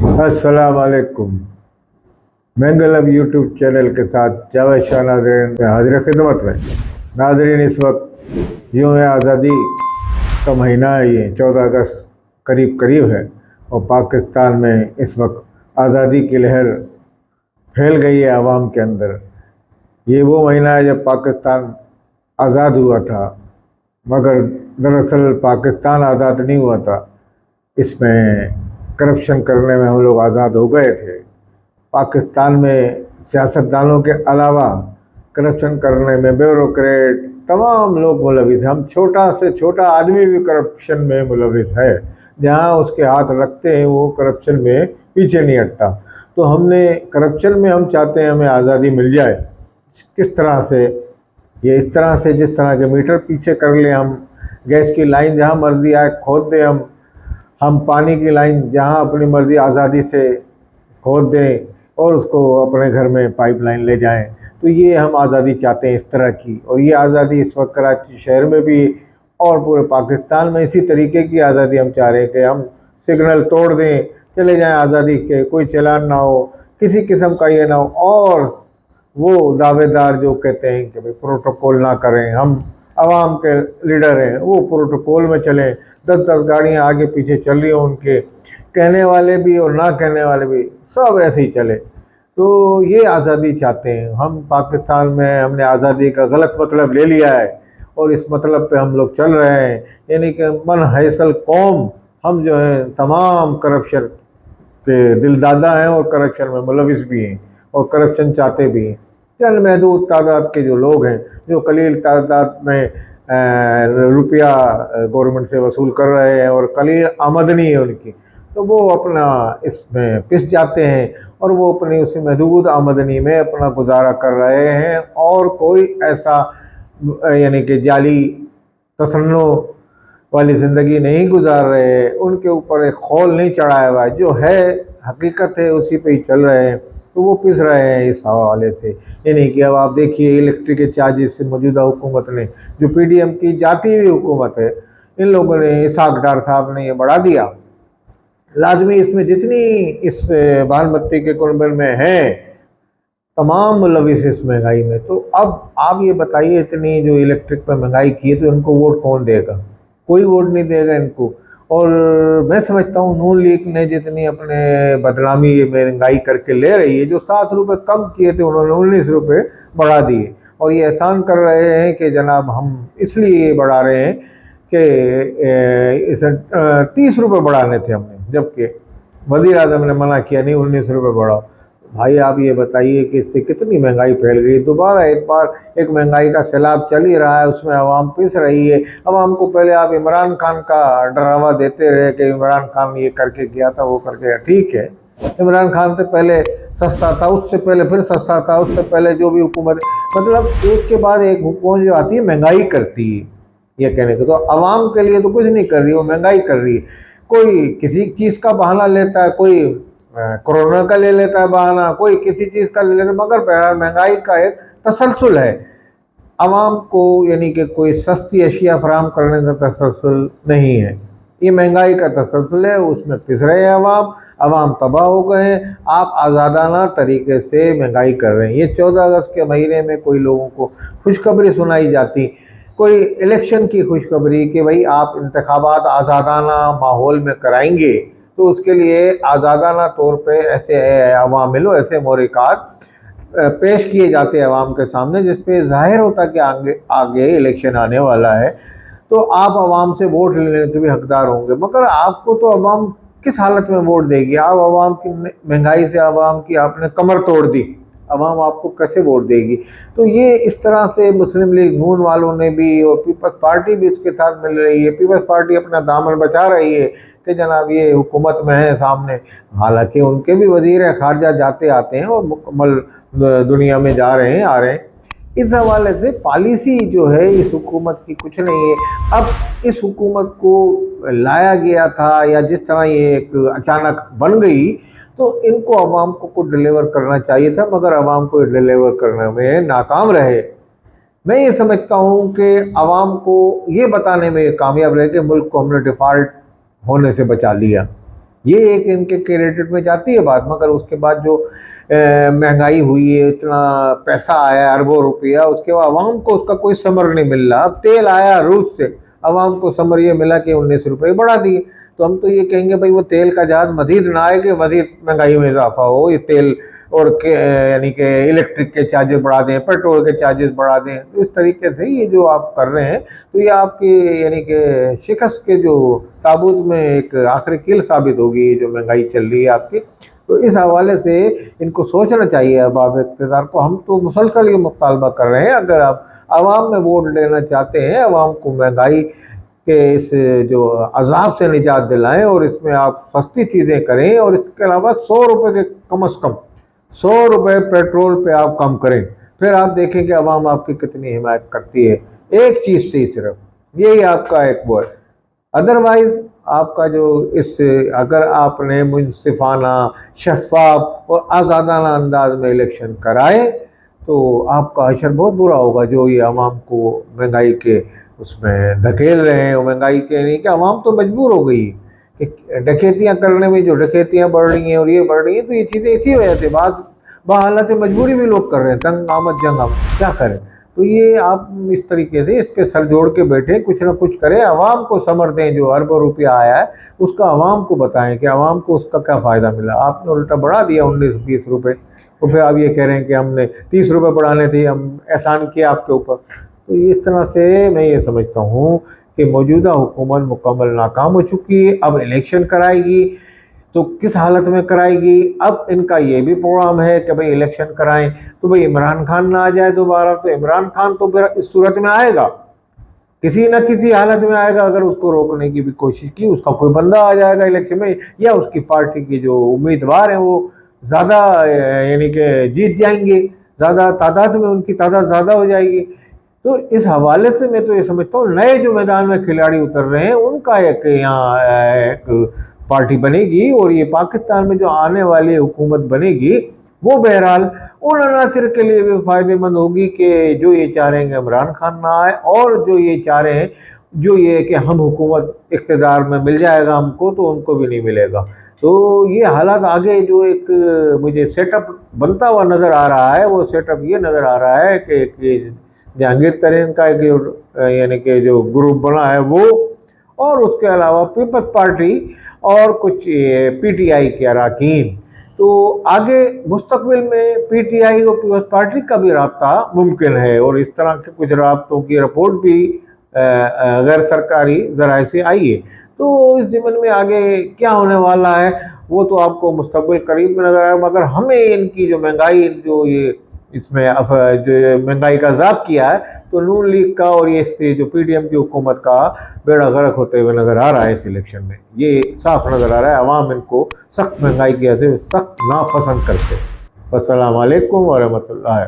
अस्सलाम वालेकुम। मैंगलम YouTube channel के साथ जावेद शाह नाज़रीन में हाजिर खिदमत में। नाज़रीन, इस वक्त यूँ आज़ादी का महीना है, ये 14 अगस्त करीब करीब है और पाकिस्तान में इस वक्त आज़ादी की लहर फैल गई है आवाम के अंदर। ये वो महीना है जब पाकिस्तान आज़ाद हुआ था, मगर दरअसल पाकिस्तान आज़ाद नहीं हुआ था, इसमें करप्शन करने में हम लोग आज़ाद हो गए थे। पाकिस्तान में सियासतदानों के अलावा करप्शन करने में ब्यूरोक्रेट तमाम लोग मुलविस हैं। हम छोटा से छोटा आदमी भी करप्शन में मुलविस है, जहाँ उसके हाथ रखते हैं वो करप्शन में पीछे नहीं हटता। तो हमने करप्शन में हम चाहते हैं हमें आज़ादी मिल जाए। किस तरह से? ये इस तरह से जिस तरह के मीटर पीछे कर लें, हम गैस की लाइन जहाँ मर्जी आए खोद दें, हम पानी की लाइन जहाँ अपनी मर्जी आज़ादी से खोद दें और उसको अपने घर में पाइपलाइन ले जाएं। तो ये हम आज़ादी चाहते हैं इस तरह की। और ये आज़ादी इस वक्त कराची शहर में भी और पूरे पाकिस्तान में इसी तरीके की आज़ादी हम चाह रहे हैं कि हम सिग्नल तोड़ दें, चले जाएं आज़ादी के, कोई चलान ना हो, किसी किस्म का ये ना हो। और वो दावेदार जो कहते हैं कि भाई प्रोटोकॉल ना करें, हम आवाम के लीडर हैं, वो प्रोटोकॉल में चलें। 10-10 गाड़ियाँ आगे पीछे चल रही हों, उनके कहने वाले भी और ना कहने वाले भी सब ऐसे ही चले। तो ये आज़ादी चाहते हैं हम। पाकिस्तान में हमने आज़ादी का गलत मतलब ले लिया है और इस मतलब पे हम लोग चल रहे हैं, यानी कि मन हैसल कौम हम जो हैं तमाम करप्शन के दिलदादा हैं और करप्शन में मुलविस भी हैं और करप्शन चाहते भी हैं। चंद महदूद तादाद के जो लोग हैं जो कलील तादाद में रुपया गवर्नमेंट से वसूल कर रहे हैं और कलील आमदनी है उनकी, तो वो अपना इसमें पिस जाते हैं और वो अपनी उसी महदूद आमदनी में अपना गुजारा कर रहे हैं और कोई ऐसा यानी कि जाली तसन्नो वाली ज़िंदगी नहीं गुजार रहे। उनके ऊपर एक खौल नहीं चढ़ाया हुआ है, जो है हकीकत है उसी पे ही चल रहे हैं। तो वो पिस रहे हैं इस हवाले से। यानी कि अब आप देखिए इलेक्ट्रिक के चार्जेस से मौजूदा हुकूमत ने, जो PDM की जाती हुई हुकूमत है, इन लोगों ने, इसहाक डार साहब ने ये बढ़ा दिया। लाजमी इसमें जितनी इस बालमती के कुनबल में हैं तमाम मुलविस इस महंगाई में। तो अब आप ये बताइए, इतनी जो इलेक्ट्रिक पर महंगाई की है तो इनको वोट कौन देगा? कोई वोट नहीं देगा इनको। और मैं समझता हूँ नून लीग ने जितनी अपने बदनामी महंगाई करके ले रही है, जो 7 रुपये कम किए थे उन्होंने 19 रुपये बढ़ा दिए और ये एहसान कर रहे हैं कि जनाब हम इसलिए बढ़ा रहे हैं कि इसे 30 रुपये बढ़ाने थे हमने, जबकि वज़ीर आज़म ने मना किया नहीं 19 रुपये बढ़ाओ। भाई आप ये बताइए कि इससे कितनी महंगाई फैल गई। दोबारा एक बार एक महंगाई का सैलाब चल ही रहा है, उसमें आवाम पिस रही है। आवाम को पहले आप इमरान खान का डरावा देते रहे कि इमरान खान ये करके किया था, वो करके गया। ठीक है, इमरान खान से पहले सस्ता था, उससे पहले फिर सस्ता था, उससे पहले जो भी हुकूमत, मतलब एक के बाद एक हुकूमत जो आती है महंगाई करती है। ये कहने को तो आवाम के लिए तो कुछ नहीं कर रही, वो महंगाई कर रही है। कोई किसी चीज़ का बहाना लेता है, कोई कोरोना का ले लेता है बहाना, कोई किसी चीज़ का ले लेता है, मगर बहरहाल महंगाई का एक तसलसल है। आवाम को यानी कि कोई सस्ती अशिया फराहम करने का तसलसल नहीं है, ये महंगाई का तसलसल है। उसमें पिस रहे हैं आवाम तबाह हो गए हैं। आप आज़ादाना तरीके से महंगाई कर रहे हैं। ये 14 अगस्त के महीने में कोई लोगों को खुशखबरी सुनाई जाती, कोई इलेक्शन की खुशखबरी कि भाई आप इंतखाबात आज़ादाना माहौल में कराएंगे, तो उसके लिए आज़ादाना तौर पे ऐसे अवामिल, ऐसे मोरिकात पेश किए जाते हैं आवाम के सामने, जिसपे ज़ाहिर होता कि आगे इलेक्शन आने वाला है, तो आप आवाम से वोट लेने के भी हकदार होंगे। मगर आपको तो आवाम किस हालत में वोट देगी? आप आवाम की महंगाई से आवाम की आपने कमर तोड़ दी, आवाम आपको कैसे वोट देगी? तो ये इस तरह से मुस्लिम लीग नून वालों ने भी और पीपल्स पार्टी भी इसके साथ मिल रही है। पीपल्स पार्टी अपना दामन बचा रही है कि जनाब ये हुकूमत में है सामने, हालांकि उनके भी वज़ीर खारजा जाते आते हैं और मुकम्मल दुनिया में जा रहे हैं आ रहे हैं। इस हवाले से पॉलिसी जो है इस हुकूमत की कुछ नहीं है। अब इस हुकूमत को लाया गया था या जिस तरह ये एक अचानक बन गई, तो इनको आवाम को कुछ डिलीवर करना चाहिए था, मगर आवाम को डिलीवर करने में नाकाम रहे। मैं ये समझता हूँ कि आवाम को ये बताने में कामयाब रहे कि मुल्क को हमने डिफ़ॉल्ट होने से बचा लिया। یہ ایک ان کے کریڈٹ میں جاتی ہے بات، مگر اس کے بعد جو مہنگائی ہوئی ہے، اتنا پیسہ آیا اربوں روپیہ، اس کے بعد عوام کو اس کا کوئی ثمر نہیں مل رہا۔ اب تیل آیا روس سے، عوام کو ثمر یہ ملا کہ 19 روپے بڑھا دیے، تو ہم تو یہ کہیں گے بھائی وہ تیل کا جہاز مزید نہ آئے کہ مزید مہنگائی میں اضافہ ہو، یہ تیل اور یعنی کہ الیکٹرک کے چارجز بڑھا دیں، پیٹرول کے چارجز بڑھا دیں۔ اس طریقے سے یہ جو آپ کر رہے ہیں تو یہ آپ کی یعنی کہ شکست کے جو تابوت میں ایک آخری کیل ثابت ہوگی، جو مہنگائی چل رہی ہے آپ کی۔ تو اس حوالے سے ان کو سوچنا چاہیے ارباب اقتدار کو۔ ہم تو مسلسل یہ مطالبہ کر رہے ہیں، اگر آپ عوام میں ووٹ لینا چاہتے ہیں، عوام کو مہنگائی کہ اس جو عذاب سے نجات دلائیں اور اس میں آپ سستی چیزیں کریں، اور اس کے علاوہ 100 روپے کے کم از کم 100 روپے پیٹرول پہ آپ کم کریں، پھر آپ دیکھیں کہ عوام آپ کی کتنی حمایت کرتی ہے، ایک چیز سے ہی صرف یہی آپ کا ایک وہ ہے۔ ادروائز آپ کا جو اگر آپ نے منصفانہ، شفاف اور آزادانہ انداز میں الیکشن کرائے تو آپ کا حشر بہت برا ہوگا، جو یہ عوام کو مہنگائی کے اس میں دھکیل رہے ہیں۔ مہنگائی کے نہیں کہ عوام تو مجبور ہو گئی کہ ڈکیتیاں کرنے میں، جو ڈکیتیاں بڑھ رہی ہیں اور یہ بڑھ رہی ہیں، تو یہ چیزیں اسی وجہ سے بحالت مجبوری بھی لوگ کر رہے ہیں، تنگ آمد جنگ آمد کیا کریں۔ تو یہ آپ اس طریقے سے اس پہ سر جوڑ کے بیٹھیں، کچھ نہ کچھ کریں، عوام کو ثمر دیں، جو اربوں روپیہ آیا ہے اس کا عوام کو بتائیں کہ عوام کو اس کا کیا فائدہ ملا۔ آپ نے الٹا بڑھا دیا 19-20 روپے، تو پھر آپ یہ کہہ رہے ہیں کہ ہم نے 30 روپے بڑھانے تھے، ہم احسان کیا آپ کے اوپر۔ تو اس طرح سے میں یہ سمجھتا ہوں کہ موجودہ حکومت مکمل ناکام ہو چکی ہے۔ اب الیکشن کرائے گی تو کس حالت میں کرائے گی؟ اب ان کا یہ بھی پروگرام ہے کہ بھئی الیکشن کرائیں تو بھئی عمران خان نہ آ جائے دوبارہ، تو عمران خان تو پھر اس صورت میں آئے گا، کسی نہ کسی حالت میں آئے گا۔ اگر اس کو روکنے کی بھی کوشش کی، اس کا کوئی بندہ آ جائے گا الیکشن میں، یا اس کی پارٹی کے جو امیدوار ہیں وہ زیادہ یعنی کہ جیت جائیں گے، زیادہ تعداد میں ان کی تعداد زیادہ ہو جائے گی۔ تو اس حوالے سے میں تو یہ سمجھتا ہوں نئے جو میدان میں کھلاڑی اتر رہے ہیں ان کا ایک یہاں ایک پارٹی بنے گی، اور یہ پاکستان میں جو آنے والی حکومت بنے گی وہ بہرحال ان عناصر کے لیے بھی فائدہ مند ہوگی کہ جو یہ چاہ رہے ہیں کہ عمران خان نہ آئے، اور جو یہ چاہ رہے ہیں جو یہ کہ ہم حکومت اقتدار میں مل جائے گا ہم کو، تو ان کو بھی نہیں ملے گا۔ تو یہ حالات آگے جو ایک مجھے سیٹ اپ بنتا ہوا نظر آ رہا ہے، وہ سیٹ اپ یہ نظر آ رہا ہے کہ جہانگیر ترین کا ایک یعنی کہ جو گروپ بنا ہے وہ، اور اس کے علاوہ پیپلز پارٹی اور کچھ پی ٹی آئی کے اراکین۔ تو آگے مستقبل میں پی ٹی آئی اور پیپلز پارٹی کا بھی رابطہ ممکن ہے، اور اس طرح کے کچھ رابطوں کی رپورٹ بھی غیر سرکاری ذرائع سے آئی ہے۔ تو اس ضمن میں آگے کیا ہونے والا ہے وہ تو آپ کو مستقبل قریب میں نظر آئے، مگر ہمیں ان کی جو مہنگائی جو یہ اس میں جو مہنگائی کا عذاب کیا ہے، تو نون لیگ کا اور یہ جو پی ڈی ایم کی حکومت کا بیڑا غرق ہوتے ہوئے نظر آ رہا ہے اس الیکشن میں۔ یہ صاف نظر آ رہا ہے، عوام ان کو سخت مہنگائی کی وجہ سے سخت ناپسند کرتے ہیں۔ السلام علیکم ورحمۃ اللہ۔